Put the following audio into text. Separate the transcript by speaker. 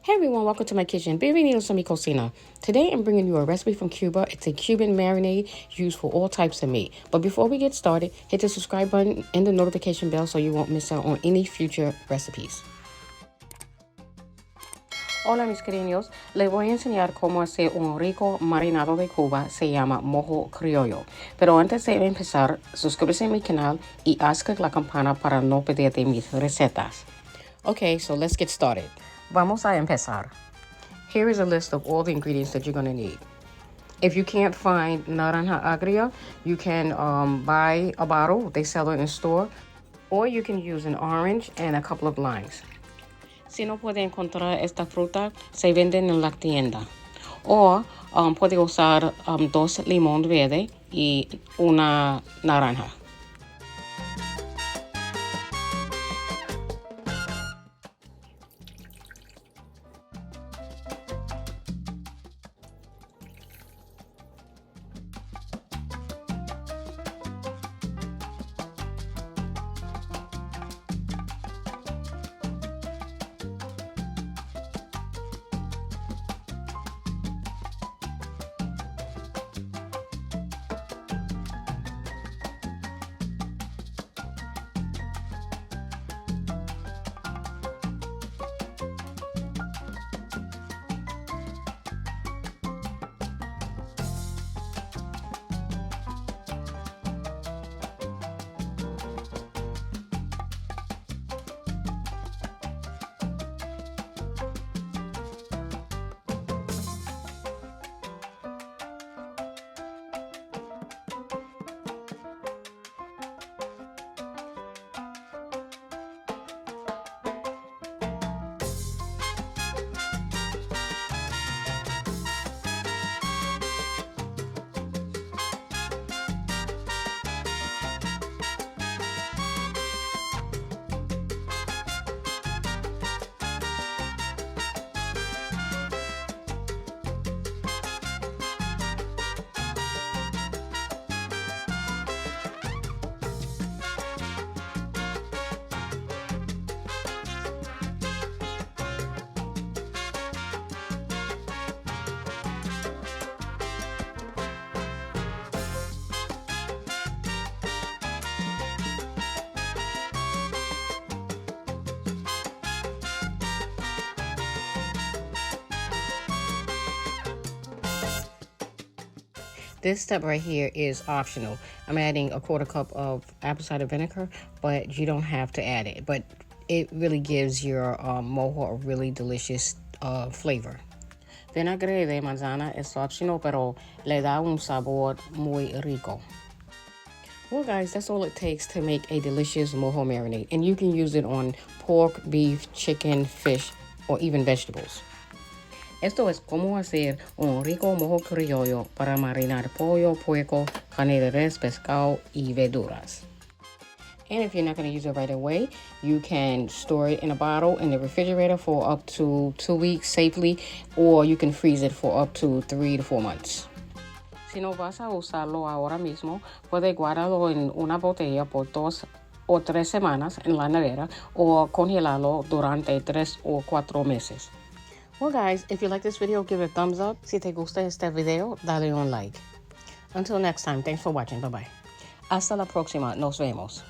Speaker 1: Hey everyone, welcome to my kitchen. Bienvenidos a mi cocina. Today I'm bringing you a recipe from Cuba. It's a Cuban marinade used for all types of meat. But before we get started, hit the subscribe button and the notification bell so you won't miss out on any future recipes. Hola mis queridos, les voy a enseñar cómo hacer un rico marinado de Cuba. Se llama Mojo Criollo. Pero antes de empezar, suscríbete a mi canal y haz clic la campana para no perderte mis recetas. Okay, so let's get started. Vamos a empezar. Here is a list of all the ingredients that you're going to need. If you can't find naranja agria, you can buy a bottle. They sell it in the store. Or you can use an orange and a couple of limes. Si no puede encontrar esta fruta, se venden en la tienda. O puede usar 2 limón verde y una naranja. This step right here is optional. I'm adding a 1/4 cup of apple cider vinegar, but you don't have to add it. But it really gives your mojo a really delicious flavor. Vinagre de manzana es optional, pero le da un sabor muy rico. Well, guys, that's all it takes to make a delicious mojo marinade. And you can use it on pork, beef, chicken, fish, or even vegetables. Esto es cómo hacer un rico mojo criollo para marinar pollo, puerco, carne de res, pescado, y verduras. And if you're not going to use it right away, you can store it in a bottle in the refrigerator for up to 2 weeks safely, or you can freeze it for up to 3 to 4 months. Si no vas a usarlo ahora mismo, puedes guardarlo en una botella por 2 o 3 semanas en la nevera o congelarlo durante 3 o 4 meses. Well, guys, if you like this video, give it a thumbs up. Si te gusta este video, dale un like. Until next time, thanks for watching. Bye-bye. Hasta la próxima. Nos vemos.